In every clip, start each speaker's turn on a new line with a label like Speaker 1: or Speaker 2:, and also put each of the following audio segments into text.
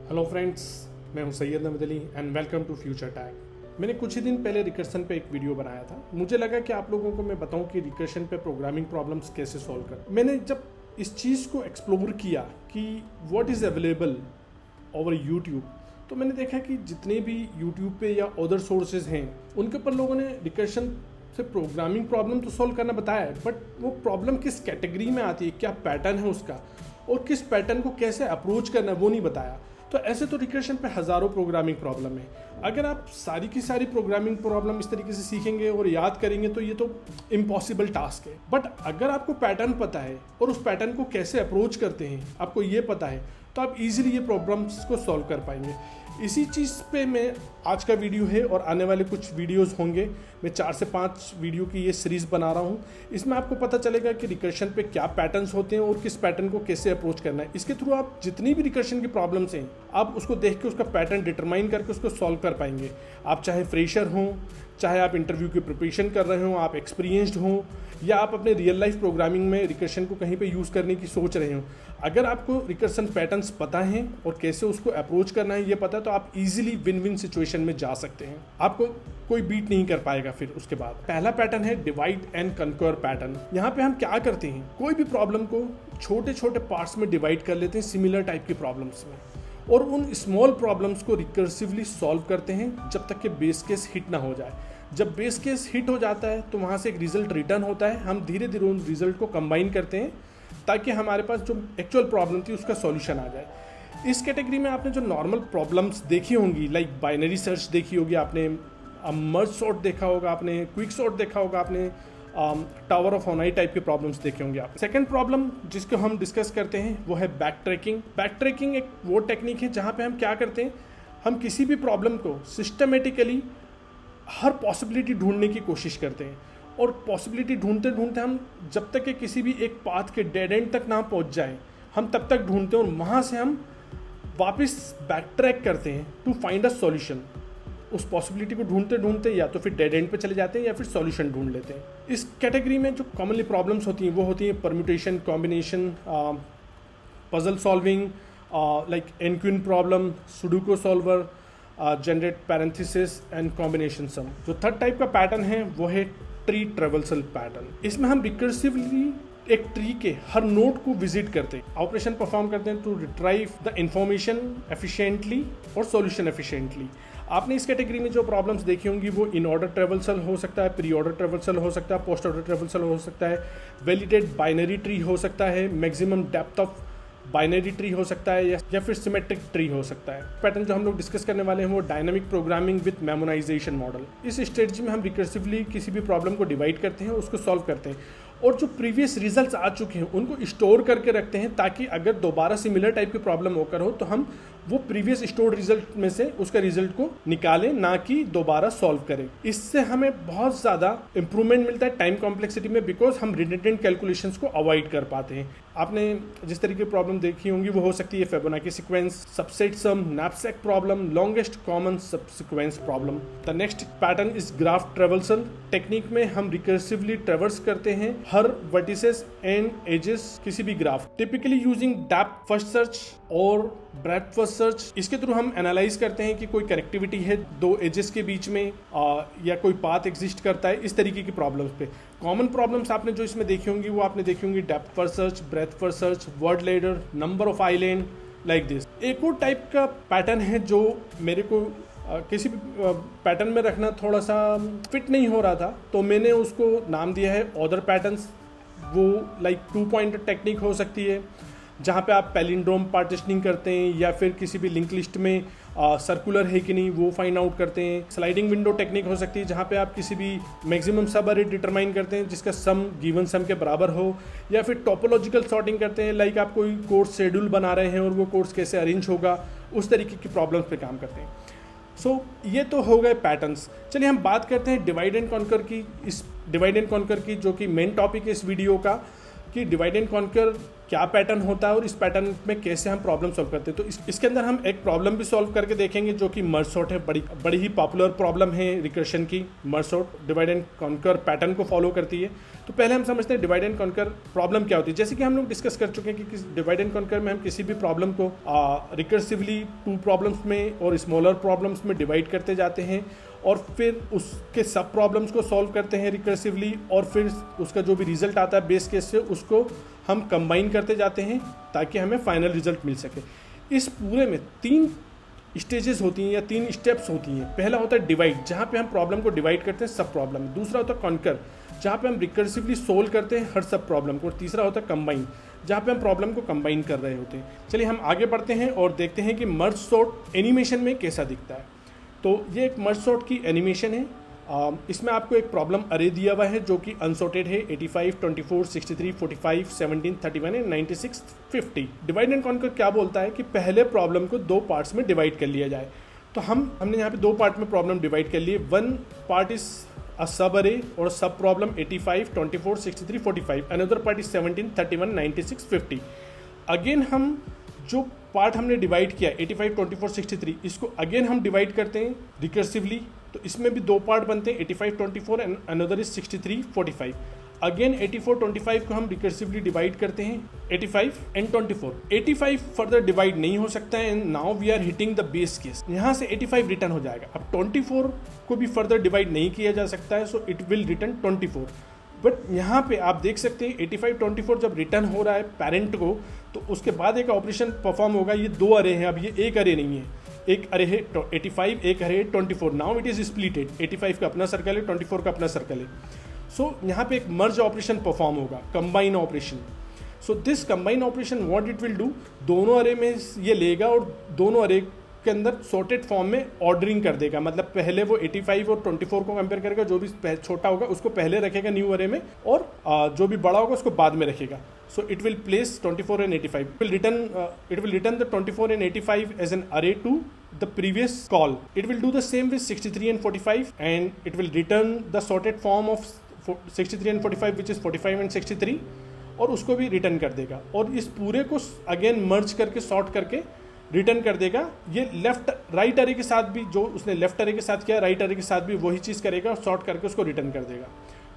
Speaker 1: Hello friends, मैं हूं Syed Naveed Ali and welcome to Future Tag. मैंने कुछ ही दिन पहले रिकर्शन पे एक वीडियो बनाया था। मुझे लगा कि आप लोगों को मैं बताऊं कि रिकर्शन पे प्रोग्रामिंग प्रॉब्लम्स कैसे सॉल्व कर। मैंने जब इस चीज़ को एक्सप्लोर किया कि what is available over YouTube, तो मैंने देखा कि जितने भी यूट्यूब पे या अदर सोर्सेज हैं उनके ऊपर लोगों ने रिकर्शन से प्रोग्रामिंग प्रॉब्लम तो सॉल्व करना बताया है, बट वो प्रॉब्लम किस कैटेगरी में आती है, क्या पैटर्न है उसका और किस पैटर्न को कैसे अप्रोच करना है वो नहीं बताया। तो ऐसे तो रिकर्शन पे हज़ारों प्रोग्रामिंग प्रॉब्लम है। अगर आप सारी की सारी प्रोग्रामिंग प्रॉब्लम इस तरीके से सीखेंगे और याद करेंगे तो ये तो इम्पॉसिबल टास्क है। बट अगर आपको पैटर्न पता है और उस पैटर्न को कैसे अप्रोच करते हैं आपको ये पता है, तो आप इजीली ये प्रॉब्लम्स को सॉल्व कर पाएंगे। इसी चीज़ पे मैं आज का वीडियो है और आने वाले कुछ वीडियोस होंगे। मैं 4 से 5 वीडियो की ये सीरीज़ बना रहा हूँ। इसमें आपको पता चलेगा कि रिकर्शन पे क्या पैटर्न्स होते हैं और किस पैटर्न को कैसे अप्रोच करना है। इसके थ्रू आप जितनी भी रिकर्शन की प्रॉब्लम्स हैं आप उसको देख के उसका पैटर्न डिटरमाइन करके उसको सॉल्व कर पाएंगे। आप चाहे फ्रेशर हों, चाहे आप इंटरव्यू की प्रिपरेशन कर रहे हों, आप एक्सपीरियंस्ड हों, या आप अपने रियल लाइफ प्रोग्रामिंग में रिकर्शन को कहीं पे यूज़ करने की सोच रहे हो, अगर आपको रिकर्शन पैटर्न्स पता हैं और कैसे उसको अप्रोच करना है ये पता है, तो आप इजीली विन विन सिचुएशन में जा सकते हैं। आपको कोई बीट नहीं कर पाएगा। फिर उसके बाद पहला पैटर्न है डिवाइड एंड कंक्वर पैटर्न। यहाँ पे हम क्या करते हैं, कोई भी प्रॉब्लम को छोटे छोटे पार्ट्स में डिवाइड कर लेते हैं सिमिलर टाइप की प्रॉब्लम्स में, और उन स्मॉल प्रॉब्लम्स को रिकर्सिवली सॉल्व करते हैं जब तक कि बेस केस हिट ना हो जाए। जब बेस केस हिट हो जाता है तो वहाँ से एक रिजल्ट रिटर्न होता है। हम धीरे धीरे उन रिजल्ट को कंबाइन करते हैं ताकि हमारे पास जो एक्चुअल प्रॉब्लम थी उसका सॉल्यूशन आ जाए। इस कैटेगरी में आपने जो नॉर्मल प्रॉब्लम्स देखी होंगी, लाइक बाइनरी सर्च देखी होगी आपने, मर्ज सॉर्ट देखा होगा आपने, क्विक सॉर्ट देखा होगा आपने, टावर ऑफ ओनाई टाइप के प्रॉब्लम्स देखे होंगे आप। सेकंड प्रॉब्लम जिसको हम डिस्कस करते हैं वो है बैक ट्रैकिंग। बैक ट्रैकिंग एक वो टेक्निक है जहाँ पे हम क्या करते हैं, हम किसी भी प्रॉब्लम को सिस्टमेटिकली हर पॉसिबिलिटी ढूंढने की कोशिश करते हैं, और पॉसिबिलिटी ढूंढते ढूंढते हम जब तक कि किसी भी एक पाथ के डेड एंड तक ना पहुंच जाए हम तब तक ढूंढते हैं, और वहाँ से हम वापस बैक ट्रैक करते हैं टू फाइंड अ सॉल्यूशन। उस पॉसिबिलिटी को ढूंढते ढूंढते या तो फिर डेड एंड पे चले जाते हैं या फिर सॉल्यूशन ढूंढ लेते हैं। इस कैटेगरी में जो कॉमनली प्रॉब्लम्स होती हैं वो होती हैं permutation, combination, puzzle solving, like N queen problem, sudoku solver, generate parenthesis and combination sum. जो थर्ड टाइप का पैटर्न है वो है ट्री ट्रेवल्सल पैटर्न। इसमें हम रिकर्सिवली एक ट्री के हर नोड को विजिट करते हैं, ऑपरेशन परफॉर्म करते हैं to retrieve the information efficiently और सॉल्यूशन एफिशिएंटली। आपने इस कैटेगरी में जो प्रॉब्लम्स देखी होंगी वो इन ऑर्डर ट्रेवल्सल हो सकता है, प्री ऑर्डर ट्रेवल्सल हो सकता है, पोस्ट ऑर्डर ट्रेवल्सल हो सकता है, वैलिडेट बाइनरी ट्री हो सकता है, maximum depth of binary tree हो सकता है, या फिर सिमेट्रिक ट्री हो सकता है। पैटर्न जो हम लोग डिस्कस करने वाले हैं वो डायनामिक प्रोग्रामिंग विद मेमोनाइजेशन मॉडल। इस स्ट्रेटजी में हम रिकर्सिवली किसी भी प्रॉब्लम को डिवाइड करते हैं, उसको सॉल्व करते हैं, और जो प्रीवियस रिजल्ट्स आ चुके हैं उनको स्टोर करके रखते हैं ताकि अगर दोबारा सिमिलर टाइप की प्रॉब्लम होकर हो तो हम वो प्रीवियस स्टोर्ड रिजल्ट में से उसका रिजल्ट को निकालें, ना कि दोबारा सॉल्व करें। इससे हमें बहुत ज़्यादा इंप्रूवमेंट मिलता है टाइम कॉम्प्लेक्सिटी में, बिकॉज हम रिडंडेंट कैलकुलेशंस को अवॉइड कर पाते हैं। आपने जिस तरीके की प्रॉब्लम देखी होंगी वो हो सकती है Fibonacci sequence, subset sum, knapsack problem, longest common subsequence problem. The next pattern is graph traversal technique में हम रिकर्सिवली ट्रेवर्स करते हैं हर वर्टिसेस एंड एजेस किसी भी graph, typically using depth first search और ब्रेथ फर्स्ट सर्च। इसके थ्रू हम analyse करते हैं कि कोई कनेक्टिविटी है दो एजेस के बीच में, या कोई पाथ एग्जिस्ट करता है। इस तरीके की प्रॉब्लम्स पे कॉमन प्रॉब्लम्स आपने जो इसमें देखी होंगी वो आपने देखी होंगी depth first search, breath first search, word ladder, number of island, like this. एक और टाइप का पैटर्न है जो मेरे को किसी भी पैटर्न में रखना थोड़ा सा फिट नहीं हो रहा था, तो मैंने उसको नाम दिया है अदर पैटर्न्स। वो लाइक 2 पॉइंट टेक्निक हो सकती है जहाँ पे आप पैलिंड्रोम पार्टीशनिंग करते हैं, या फिर किसी भी लिंक लिस्ट में सर्कुलर है कि नहीं वो फाइंड आउट करते हैं। स्लाइडिंग विंडो टेक्निक हो सकती है जहाँ पे आप किसी भी मैक्सिमम सब अरे डिटरमाइन करते हैं जिसका सम गिवन सम के बराबर हो, या फिर टोपोलॉजिकल सॉर्टिंग करते हैं, लाइक आप कोई कोर्स शेड्यूल बना रहे हैं और वो कोर्स कैसे अरेंज होगा, उस तरीके की प्रॉब्लम्स पे काम करते हैं। सो ये तो हो गए पैटर्न्स। चलिए हम बात करते हैं डिवाइड एंड कॉन्कर की। इस डिवाइड एंड कॉन्कर की जो कि मेन टॉपिक है इस वीडियो का, कि डिवाइड एंड कॉन्कर क्या पैटर्न होता है और इस पैटर्न में कैसे हम प्रॉब्लम सॉल्व करते हैं। तो इसके अंदर हम एक प्रॉब्लम भी सॉल्व करके देखेंगे जो कि मर्ज सॉर्ट है। बड़ी ही पॉपुलर प्रॉब्लम है रिकर्शन की। Merge sort divide and conquer pattern को फॉलो करती है। तो पहले हम समझते हैं डिवाइड एंड कॉन्कर प्रॉब्लम क्या होती है। जैसे कि हम लोग डिस्कस कर चुके हैं कि डिवाइड एंड कॉन्कर में हम किसी भी प्रॉब्लम को रिकर्सिवली 2 प्रॉब्लम्स में और स्मॉलर प्रॉब्लम्स में डिवाइड करते जाते हैं और फिर उसके सब प्रॉब्लम्स को सॉल्व करते हैं रिकर्सिवली, और फिर उसका जो भी रिजल्ट आता है बेस केस से उसको हम कंबाइन करते जाते हैं ताकि हमें फाइनल रिजल्ट मिल सके। इस पूरे में 3 स्टेजेस होती हैं या 3 स्टेप्स होती हैं। पहला होता है डिवाइड, जहाँ पे हम प्रॉब्लम को डिवाइड करते हैं सब प्रॉब्लम में। दूसरा होता है कॉन्कर, जहाँ पे हम रिकर्सिवली सोल्व करते हैं हर सब प्रॉब्लम को। और तीसरा होता है कंबाइन, जहाँ पे हम प्रॉब्लम को कंबाइन कर रहे होते हैं। चलिए हम आगे बढ़ते हैं और देखते हैं कि मर्ज सॉर्ट एनिमेशन में कैसा दिखता है। तो ये एक मर्ज सॉर्ट की एनिमेशन है। इसमें आपको एक प्रॉब्लम अरे दिया हुआ है जो कि अनसॉर्टेड है 85, 24, 63, 45, 17, 31 एंड 96, 50। डिवाइड एंड कॉन्कर क्या बोलता है कि पहले प्रॉब्लम को 2 पार्ट्स में डिवाइड कर लिया जाए। तो हमने यहाँ पे 2 पार्ट में प्रॉब्लम डिवाइड कर लिए। 1 पार्ट इज अ सब अरे और सब problem 85, 24, 63, 45। Another part is 17, 31, 96, 50। Again हम जो पार्ट हमने डिवाइड किया 85, 24, 63, इसको अगेन हम डिवाइड करते हैं रिकर्सिवली। तो इसमें भी 2 पार्ट बनते हैं 85, 24 एंड अनदर इज 63, 45। अगेन 84, 25 को हम रिकर्सिवली डिवाइड करते हैं 85 एंड 24। 85 फर्दर डिवाइड नहीं हो सकता है and now we are hitting the base case. यहाँ से 85 रिटर्न हो जाएगा। अब 24 को भी फर्दर डिवाइड नहीं किया जा सकता है, so it will return 24। But यहाँ पे आप देख सकते हैं 85, 24 जब रिटर्न हो रहा है पेरेंट को, तो उसके बाद एक ऑपरेशन परफॉर्म होगा। ये 2 अरे हैं, अब ये एक अरे नहीं है। एक अरे है 85, एक अरे है 24। Now it is splitted. 85 का अपना सर्कल है, 24 का अपना सर्कल है। सो यहाँ पे एक मर्ज ऑपरेशन परफॉर्म होगा, combine operation. So this combine operation what it will do, दोनों अरे में ये लेगा और दोनों अरे के अंदर सॉर्टेड फॉर्म में ऑर्डरिंग कर देगा। मतलब पहले वो 85 और 24 को कंपेयर करेगा, जो भी छोटा होगा उसको पहले रखेगा न्यू अरे में, और जो भी बड़ा होगा उसको बाद में रखेगा। So it will place 24 and 85. It will return the 24 and 85 as an array to the previous call. It will do the same with 63 and 45, and it will return the sorted form of 63 and 45, which is 45 and 63, और उसको भी return कर देगा। और इस पूरे को again मर्ज करके सॉर्ट करके रिटर्न कर देगा। ये लेफ्ट राइट अरे के साथ भी, जो उसने लेफ्ट अरे के साथ किया राइट अरे के साथ भी वही चीज़ करेगा और सॉर्ट करके उसको रिटर्न कर देगा।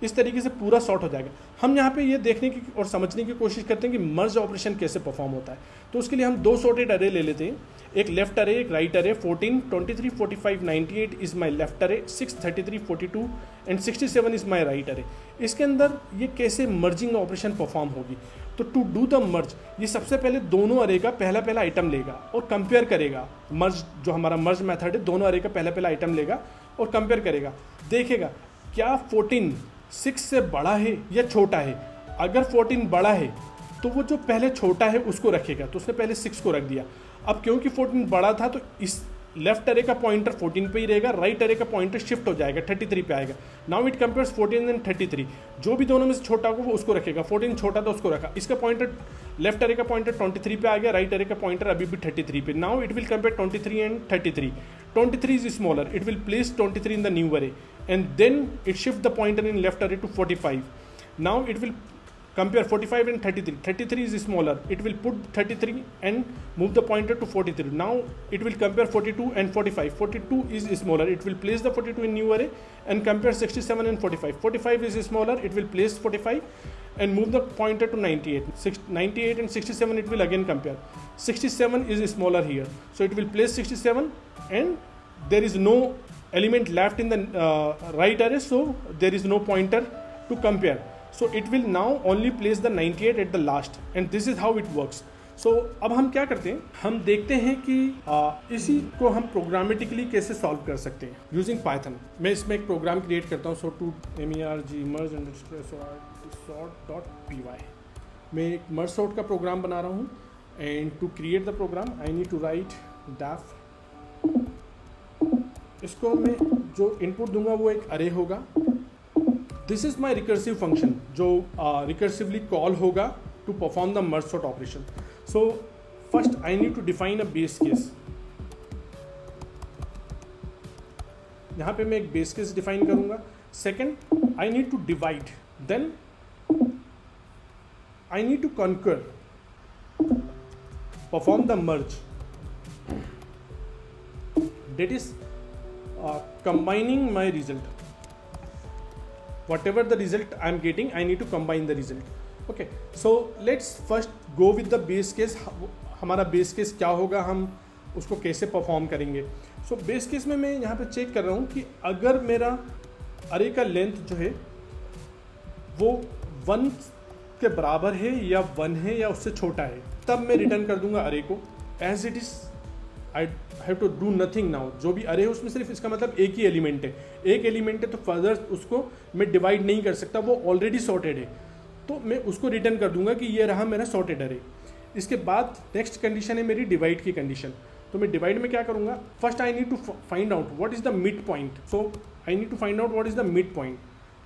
Speaker 1: इस तरीके से पूरा सॉर्ट हो जाएगा। हम यहाँ पे ये देखने की और समझने की कोशिश करते हैं कि मर्ज ऑपरेशन कैसे परफॉर्म होता है। तो उसके लिए हम 2 सॉर्टेड अरे ले लेते हैं, एक लेफ्ट अरे एक राइट अरे। 14, 23, 45, 98 इज माई लेफ्ट अरे, 6, 33, 42 एंड 67 इज माई राइट अरे। इसके अंदर ये कैसे मर्जिंग ऑपरेशन परफॉर्म होगी। तो टू डू द मर्ज, ये सबसे पहले दोनों अरे का पहला आइटम लेगा और कंपेयर करेगा। मर्ज जो हमारा मर्ज मेथड है, दोनों अरे का पहला आइटम लेगा और कंपेयर करेगा, देखेगा क्या 14 6 से बड़ा है या छोटा है। अगर 14 बड़ा है तो वो जो पहले छोटा है उसको रखेगा, तो उसने पहले 6 को रख दिया। अब क्योंकि 14 बड़ा था तो इस लेफ्ट अरे का पॉइंटर 14 पे ही रहेगा, राइट अरे का पॉइंटर शिफ्ट हो जाएगा 33 पे आएगा। नाउ इट कंपेयर्स 14 एंड 33, जो भी दोनों में से छोटा होगा वो उसको रखेगा। 14 छोटा था उसको रखा। इसका पॉइंटर लेफ्ट अरे का पॉइंटर 23 पे आ गया, राइट अरे का पॉइंटर अभी भी 33 पे। Now it will compare 23 and 33। 23 is smaller, it will place 23 in the new array, and then it shift the pointer in left array to 45. Now it will compare 45 and 33. 33 is smaller, it will put 33 and move the pointer to 43. Now it will compare 42 and 45. 42 is smaller, it will place the 42 in new array and compare 67 and 45. 45 is smaller, it will place 45 and move the pointer to 98. 98 and 67 it will again compare. 67 is smaller here, so it will place 67 and there is no element left in the right array, so there is no pointer to compare. So it will now only place the 98 at the last, and this is how it works. So अब हम क्या करते हैं, हम देखते हैं कि इसी को हम प्रोग्रामेटिकली कैसे सॉल्व कर सकते हैं यूजिंग पाइथन। मैं इसमें एक प्रोग्राम क्रिएट करता हूँ, सो टू merge_sort.py। मैं एक मर्ज सॉर्ट का प्रोग्राम बना रहा हूँ, and to create the program I need to write def। इसको मैं जो इनपुट दूंगा वो एक अरे होगा। This is my recursive function जो रिकर्सिवली कॉल होगा to perform the merge sort operation. So first I need to define a base case. यहाँ पे मैं एक बेस केस डिफाइन करूंगा। Second I need to divide, then I need to conquer perform the merge, that is combining my result. Whatever the result I am getting, I need to combine the result. Okay, so let's first go with the base case. हमारा base case क्या होगा, हम उसको कैसे perform करेंगे. So base case में मैं यहाँ पे चेक कर रहा हूँ कि अगर मेरा अरे का लेंथ जो है वो 1 के बराबर है या 1 है या उससे छोटा है, तब मैं रिटर्न कर दूंगा अरे को as it is. I have to do nothing now. जो भी अरे है उसमें सिर्फ इसका मतलब एक ही एलिमेंट है, एक एलिमेंट है, तो फर्दर उसको मैं डिवाइड नहीं कर सकता, वो ऑलरेडी सॉर्टेड है. तो मैं उसको रिटर्न कर दूंगा कि ये रहा मेरा सॉर्टेड अरे. इसके बाद नेक्स्ट कंडीशन है मेरी डिवाइड की कंडीशन. तो मैं डिवाइड में क्या करूंगा, first I need to find out what is the mid point. So I need to find out what is the mid point.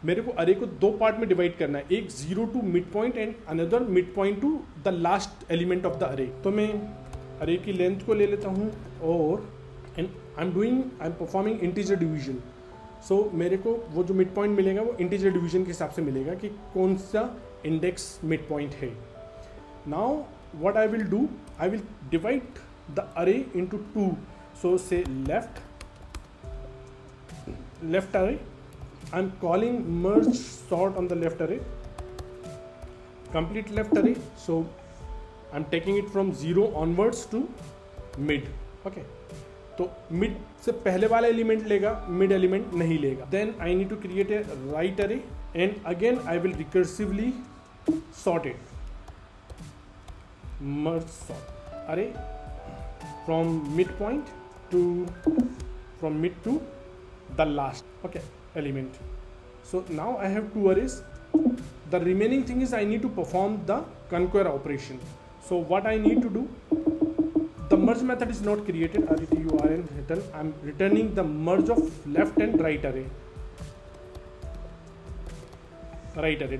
Speaker 1: मेरे को अरे को 2 पार्ट में डिवाइड करना है, एक 0 to mid point and another mid point to the last element of the array. तो मैं अरे की लेंथ को ले लेता हूँ और and I am performing integer division. So मेरे को वो जो मिड पॉइंट मिलेगा वो इंटीजर डिवीजन के हिसाब से मिलेगा कि कौन सा इंडेक्स मिड पॉइंट है. Now what I will do, I will divide the array into 2. So say left array, I'm calling merge sort on the left array, complete left array. So I'm taking it from 0 onwards to mid. Okay, तो mid से पहले वाला element लेगा, mid element नहीं लेगा. Then I need to create a right array and again I will recursively sort it. Merge sort array from mid to the last element. So now I have 2 arrays. The remaining thing is I need to perform the conquer operation. So what I need to do, the merge method is not created, return. I'm returning the merge of left and right array.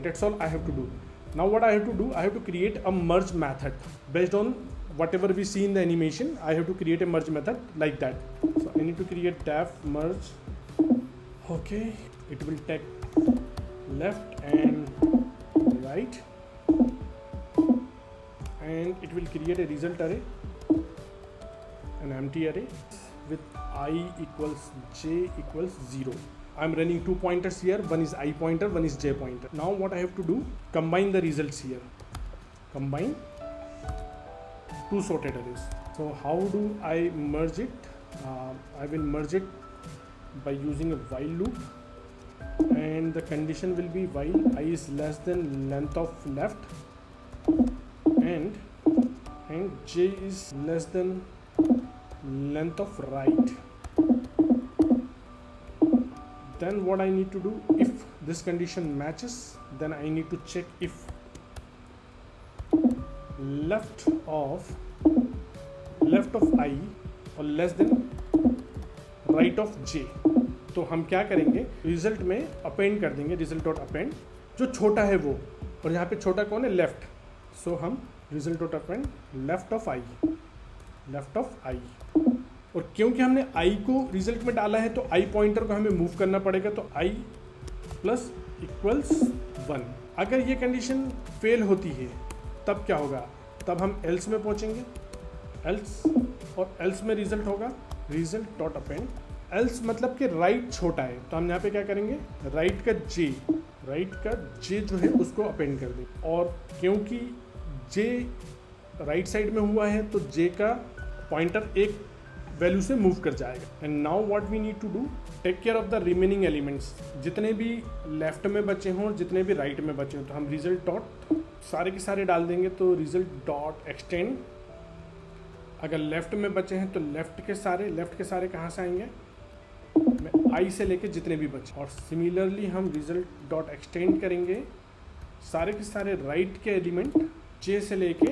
Speaker 1: That's all I have to do. Now what I have to do, I have to create a merge method based on whatever we see in the animation. I have to create a merge method like that. So I need to create def merge. Okay, it will take left and right and it will create a result array, an empty array with I equals j equals 0. I'm running 2 pointers here, one is I pointer, one is j pointer. Now what I have to do, combine the results here, combine 2 sorted arrays. So how do I merge it? I will merge it by using a while loop, and the condition will be while I is less than length of left and j is less than length of right. Then what I need to do, if this condition matches, then I need to check if left of I or less than right of j. तो हम क्या करेंगे, result में append कर देंगे, result dot append जो छोटा है वो, और यहाँ पे छोटा कौन है, लेफ्ट. सो हम result dot append left of I. और क्योंकि हमने i को रिजल्ट में डाला है तो i पॉइंटर को हमें मूव करना पड़ेगा, तो i प्लस इक्वल्स 1. अगर ये कंडीशन फेल होती है तब क्या होगा, तब हम else में पहुंचेंगे, else, और else में रिजल्ट होगा रिजल्ट डॉट अपेंड. else मतलब कि राइट छोटा है, तो हम यहाँ पे क्या करेंगे, राइट का j जो है उसको अपेंड कर दें. और क्योंकि j राइट साइड में हुआ है तो j का पॉइंटर एक वैल्यू से मूव कर जाएगा. And now what we need to do, take care of the remaining elements, जितने भी लेफ्ट में बचे हों और जितने भी राइट में बचे हों. तो हम रिजल्ट डॉट सारे के सारे डाल देंगे. तो रिजल्ट डॉट एक्सटेंड, अगर लेफ्ट में बचे हैं तो लेफ्ट के सारे कहाँ से आएंगे, आई से लेके जितने भी बचे. और सिमिलरली हम रिजल्ट डॉट एक्सटेंड करेंगे सारे के सारे राइट के एलिमेंट जे से लेके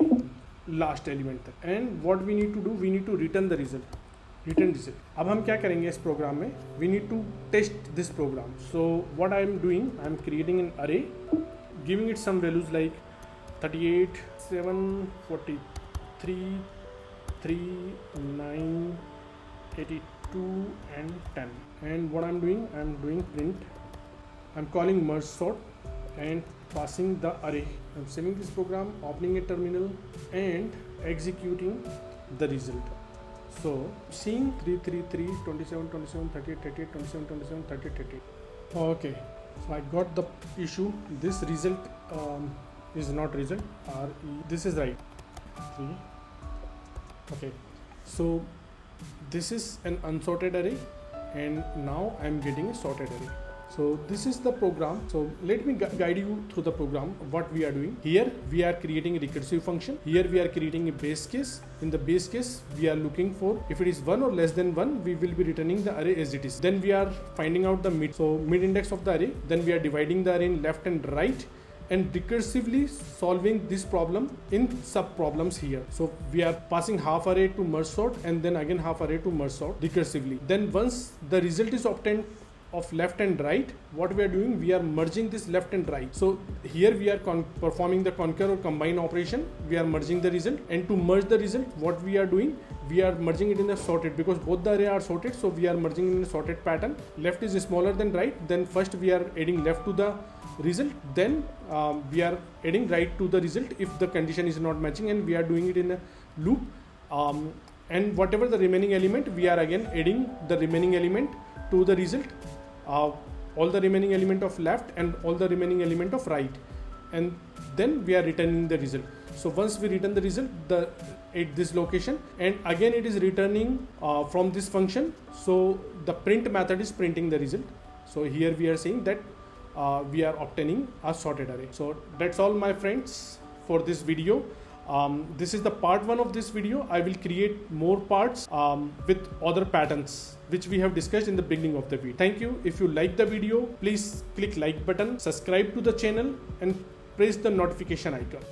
Speaker 1: लास्ट एलिमेंट तक. And what we need to do, we need to return the result. अब हम क्या करेंगे इस प्रोग्राम में, we need to test this program. So what I am doing, I am creating an array, giving it some values like 38, 7, 43, 3, 9, 82 and 10. And what I'm doing, I'm doing print, I'm calling merge sort and passing the array. I'm saving this program, opening a terminal, and executing the result. So seeing 333, 27, 27, 38, 38, 27, 27, 38, 38. Okay, so I got the issue. This result is not result. This is right. 3. Okay, so this is an unsorted array, and now I'm getting a sorted array. So this is the program. So let me guide you through the program, what we are doing. Here we are creating a recursive function. Here we are creating a base case. In the base case, we are looking for if it is 1 or less than 1, we will be returning the array as it is. Then we are finding out the mid. So mid index of the array. Then we are dividing the array in left and right, and recursively solving this problem in sub problems here. So we are passing half array to merge sort, and then again half array to merge sort recursively. Then once the result is obtained of left and right, what we are doing, we are merging this left and right. So here we are performing the conquer or combine operation. We are merging the result, and to merge the result, what we are doing, we are merging it in a sorted, because both the array are sorted. So we are merging in a sorted pattern. Left is smaller than right. Then first we are adding left to the result, then we are adding right to the result if the condition is not matching, and we are doing it in a loop. And whatever the remaining element, we are again adding the remaining element to the result, all the remaining element of left and all the remaining element of right, and then we are returning the result. So once we return the result at this location, and again it is returning from this function. So the print method is printing the result. So here we are saying that we are obtaining a sorted array. So that's all, my friends, for this video. This is the part 1 of this video. I will create more parts with other patterns which we have discussed in the beginning of the video. Thank you. If you like the video, please click like button, subscribe to the channel, and press the notification icon.